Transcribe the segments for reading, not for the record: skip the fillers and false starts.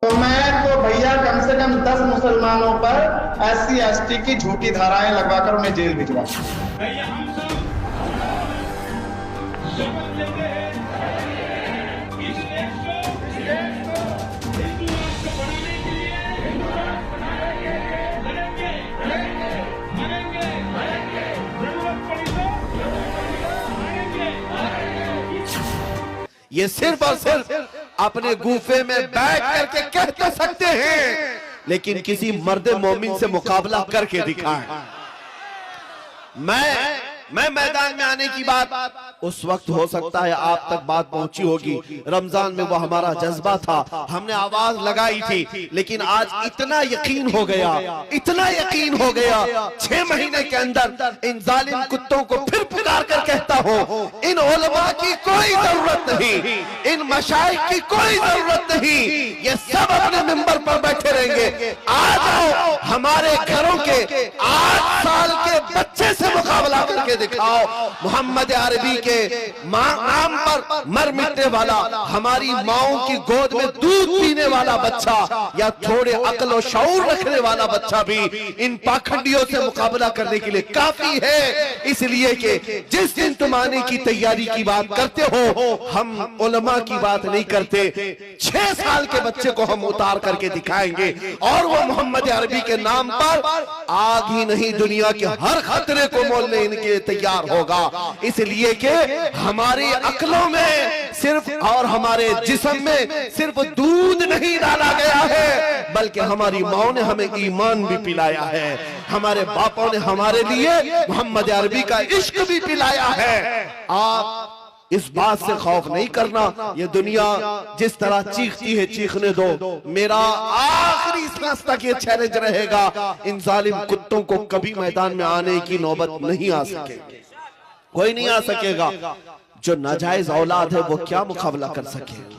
तो मैं तो भैया कम से कम 10 मुसलमानों पर SC/ST की झूठी धाराएं लगवाकर उन्हें जेल भिजवा। भैया हम सब शपथ लेते हैं इस देश को हिंदू राष्ट्र बनाने के लिए लड़ेंगे, मरेंगे, जरूरत पड़ी तो मारेंगे। ये सिर्फ और सिर्फ अपने गुफे में बैठ करके कह तो सकते हैं, लेकिन किसी मर्द मोमिन से मुकाबला करके दिखाएं। मैं मैदान में आने की बात उस वक्त हो सकता है आप तक बात पहुंची होगी, रमजान में वो हमारा जज्बा था, हमने आवाज लगाई थी, लेकिन आज इतना यकीन हो गया 6 महीने के अंदर इन जालिम कुत्तों को फिर पुकार कर कहता हूं, इन उलमा की कोई जरूरत नहीं, इन मशाइख की कोई जरूरत नहीं, ये सब अपने मिंबर पर बैठे रहेंगे। आ जाओ हमारे घरों के 8 साल के बच्चे से मुकाबला करके दिखाओ। मोहम्मद अरबी के नाम पर मर मिटने वाला, हमारी माओं की गोद में दूध पीने वाला बच्चा या थोड़े अक्ल और शऊर रखने वाला बच्चा भी इन पाखंडियों से मुकाबला करने के लिए काफी है। इसलिए कि जिस दिन तुम आने की तैयारी की बात करते हो, हम उलमा की बात नहीं करते। 6 साल के बच्चे को हम उतार करके दिखाएंगे और वो मोहम्मद अरबी के नाम पर आग ही नहीं दुनिया के हर खतरे को मोलने इनके तैयार होगा। इसलिए कि हमारी अक्लों में सिर्फ और हमारे जिस्म में सिर्फ दूध नहीं डाला गया है, बल्कि हमारी माँ ने हमें ईमान भी पिलाया है, हमारे बापों ने हमारे लिए मोहम्मद अरबी का इश्क भी पिलाया है। आप इस बात से खौफ नहीं करना, ये दुनिया जिस तरह चीखती है चीखने दो। मेरा आखिरी सांस तक ये चैलेंज रहेगा, इन जालिम कुत्तों को कभी मैदान में आने की नौबत नहीं आ सकेगी, कोई नहीं आ सकेगा। जो नाजायज औलाद है वो क्या मुकाबला कर सकेगी,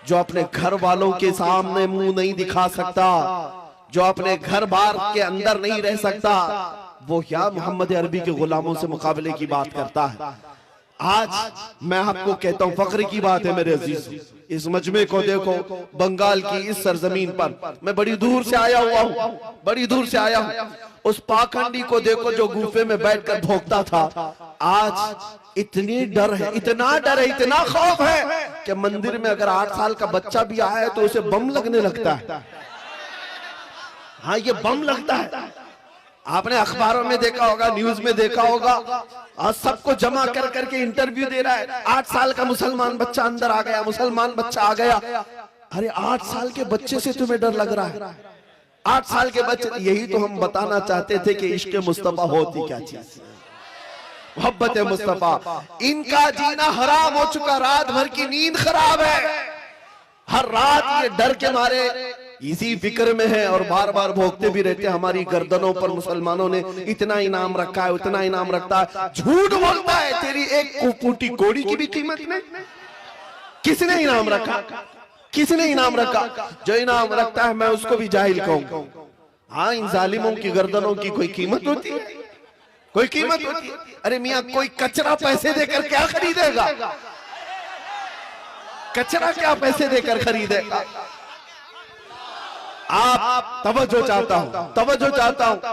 जो अपने घर वालों के सामने मुंह नहीं दिखा सकता, जो अपने घर बार के अंदर नहीं रह सकता, वो क्या मोहम्मद अरबी के गुलामों से मुकाबले की बात करता है। आज मैं आपको कहता हूं, फख्र की बात है मेरे अजीज, इस मजमे को देखो, बंगाल की इस सरजमीन पर मैं बड़ी दूर से आया हुआ हूं, बड़ी दूर से आया हूं। उस पाखंडी को देखो जो गुफे में बैठकर भोंकता था, आज इतनी डर है, इतना डर है, इतना खौफ है कि मंदिर में अगर 8 साल का बच्चा भी आया है तो उसे बम लगने लगता है। हाँ, ये बम लगता है। आपने अखबारों में देखा होगा, न्यूज में देखा होगा, आज सबको जमा कर करके इंटरव्यू दे रहा है। 8 साल का मुसलमान बच्चा अंदर आ गया, मुसलमान बच्चा आ गया। अरे 8 साल के बच्चे से तुम्हें डर लग रहा है? 8 साल के बच्चे, यही तो हम बताना चाहते थे कि इश्क मुस्तफा होती क्या चीज, मोहब्बत मुस्तफा। इनका जीना हराम हो चुका, रात भर की नींद खराब है, हर रात ये डर के मारे इसी फिक्र में है और बार बार भोगते भी रहते हैं। हमारी गर्दनों पर मुसलमानों ने इतना इनाम रखा है, उतना इनाम रखता है, झूठ बोलता है, तेरी एक कुपूटी कोड़ी की भी कीमत नहीं। किसने इनाम रखा? किसने इनाम रखा? जो इनाम रखता है मैं उसको भी जाहिल कहूंगा। हाँ, इन जालिमों की गर्दनों की कोई कीमत होती है? कोई कीमत होती है? अरे मियाँ, कोई कचरा पैसे देकर क्या खरीदेगा? कचरा क्या पैसे देकर खरीदेगा? आप तवज्जो चाहता हूं,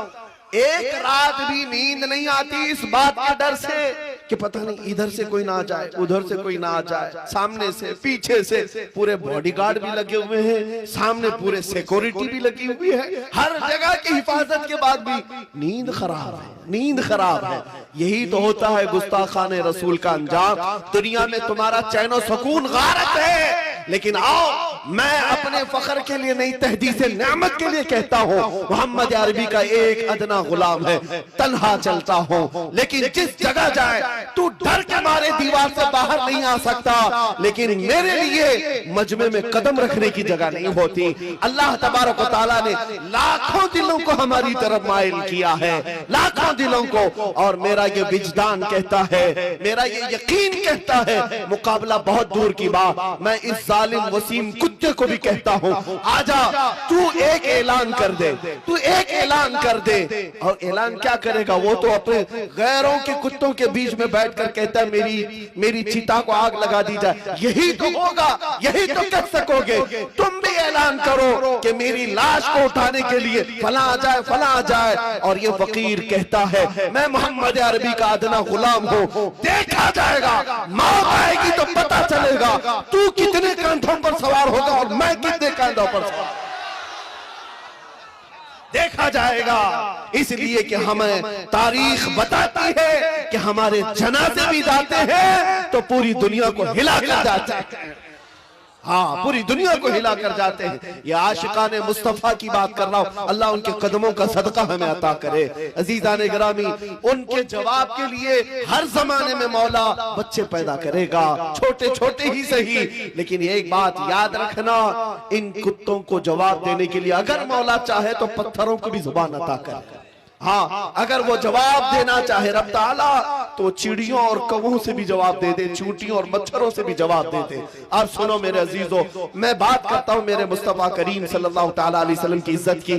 एक रात भी नींद नहीं आती इस बात के डर से कि पता नहीं इधर से कोई ना आ जाए, उधर से कोई ना आ जाए, सामने से पीछे से पूरे बॉडीगार्ड भी लगे हुए हैं, सामने पूरे सिक्योरिटी भी लगी हुई है, हर जगह की हिफाजत के बाद भी नींद खराब है, नींद खराब है। यही तो होता है गुस्ताखाने रसूल का अंजाम। दुनिया में तुम्हारा चैन और सुकून गारत है, लेकिन आओ, मैं अपने फख्र के लिए नहीं, तहदीस नेमत के लिए कहता हूँ, मोहम्मद अरबी का एक अदना गुलाम है, तन्हा चलता हूँ, लेकिन जिस जगह जाए तू डर के मारे दीवार से बाहर नहीं आ सकता, लेकिन मेरे लिए मजमे में कदम रखने की जगह नहीं होती। अल्लाह तबारक व तआला ने लाखों दिलों को हमारी तरफ माइल किया है, लाखों दिलों को, और मेरा ये विजदान कहता है, मेरा ये यकीन कहता है, मुकाबला बहुत दूर की बात। मैं इस जालिम वसीम कुत्ते को भी कहता हूं, आजा तू एक ऐलान कर दे, तू एक ऐलान कर दे। और ऐलान क्या करेगा? वो तो अपने गैरों के कुत्तों के बीच में बैठकर कहता है मेरी चिता को आग लगा दी जाए। यही तो होगा, यही तो कह सकोगे। तुम भी ऐलान करो कि मेरी लाश को उठाने के लिए फला आ जाए, फला आ जाए। और ये फकीर कहता है मैं मोहम्मद अरबी का अदना गुलाम हूं, देखा जाएगा, मौत आएगी तो पता चलेगा तू कितने कंधों पर सवार होगा और मैं कितने कंधों पर सवार, देखा जाएगा। इसलिए कि हमें तारीख बताती है कि हमारे जनाजे भी जाते हैं तो पूरी दुनिया को हिला कर जाते हैं। हाँ, पूरी दुनिया को हिला कर जाते हैं। ये आशिकाने मुस्तफा की बात कर रहा हूं। अल्लाह उनके कदमों का सदका हमें अता करे। अजीजाने गिरामी, उनके जवाब के लिए हर जमाने में मौला बच्चे पैदा करेगा, छोटे छोटे ही सही। लेकिन एक बात याद रखना, इन कुत्तों को जवाब देने के लिए अगर मौला चाहे तो पत्थरों को भी जुबान अता करे। हाँ, अगर वो जवाब देना चाहे रब ताला तो चिड़ियों और कौवों से भी जवाब दे दे, चींटियों और मच्छरों से भी जवाब दे दे। अब सुनो मेरे अजीजों, मैं बात करता हूं मेरे मुस्तफा करीम सल्लल्लाहु ताला अलैहि वसल्लम की इज्जत की।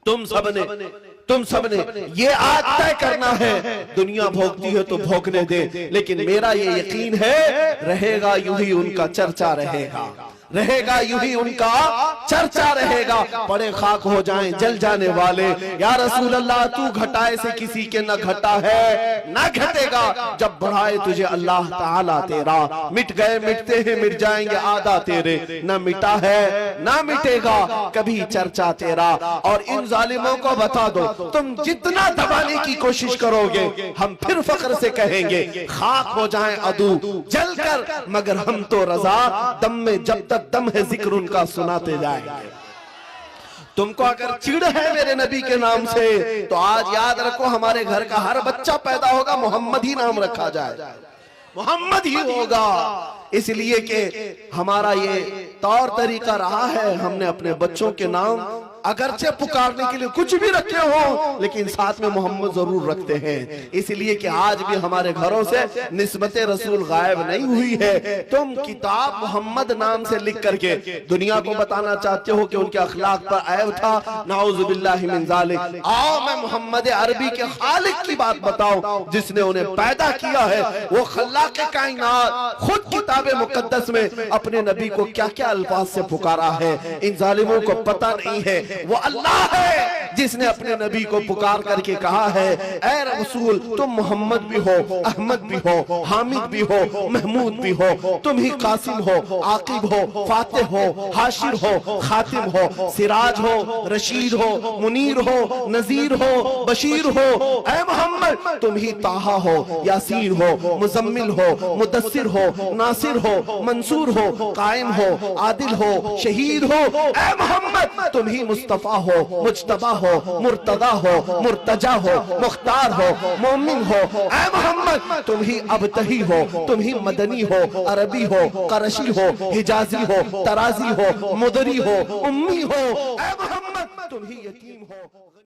तुम सबने ये आज तय करना है, दुनिया भोगती है तो भोगने दे, लेकिन मेरा ये यकीन है रहेगा यूं ही उनका चर्चा रहेगा, रहेगा यूं ही उनका चर्चा रहेगा। पड़े खाक हो जाएं जल जाने वाले, या रसूल अल्लाह तू घटाए से किसी के न घटा है न घटेगा, जब बढ़ाए तुझे अल्लाह ताला तेरा, मिट गए मिटते हैं मिट जाएंगे आदा तेरे, न मिटा है न मिटेगा कभी चर्चा तेरा। और इन जालिमों को बता दो, तुम जितना दबाने की कोशिश करोगे हम फिर फख्र से कहेंगे खाक हो जाएं अदू जलकर, मगर हम तो रजा दम में जब तक दम है जिक्र उनका सुनाते जाएंगे। तुमको अगर चिढ़ है मेरे नबी के नाम से तो आज याद रखो हमारे घर का हर बच्चा पैदा होगा मोहम्मद ही नाम रखा जाए, मोहम्मद ही होगा। इसलिए कि हमारा ये तौर तरीका रहा है, हमने अपने बच्चों के नाम अगरचे पुकारने के लिए कुछ भी रखे हो लेकिन साथ में मोहम्मद जरूर रखते हैं। इसलिए कि आज भी हमारे घरों से निस्बते रसूल गायब नहीं हुई है। तुम किताब मोहम्मद नाम से लिख करके दुनिया को बताना चाहते हो कि उनके अखलाक पर ऐब था, नाउजुबिल्लाहि मिन ज़ालिक। आओ मैं मोहम्मद अरबी के खालिक की बात बताऊं जिसने उन्हें पैदा किया है। वो खल्लाक़े कायनात खुद किताब मुकद्दस में अपने नबी को क्या क्या अल्फाज से पुकारा है, इन जालिमों को पता नहीं है। वो अल्लाह है जिसने अपने नबी को पुकार करके कहा है ऐ रसूल तुम मोहम्मद भी हो, अहमद भी हो, हामिद भी हो, महमूद भी हो, तुम ही कासिम हो, आकिब हो, फातिह हो, हाशिर हो, खातिम हो, सिराज हो, रशीद हो, मुनीर हो, नजीर हो, बशीर हो। ऐ मोहम्मद तुम ही ताहा हो, यासीन हो, मुजम्मिल हो, मुदस्सिर हो, नासिर हो, मंसूर हो, कायम हो, आदिल हो, शहीद हो। ऐ मोहम्मद तुम ही मुस्तफा हो, मुज्तबा हो, मुर्तदा हो, मुर्तजा हो, मुख्तार हो, मोमिन हो। ऐ मोहम्मद तुम ही अबतही हो, तुम ही मदनी हो, अरबी हो, करशी हो, हिजाजी हो, तराजी हो, मुदरी हो, उम्मी हो। ऐ मोहम्मद तुम ही यतीम हो।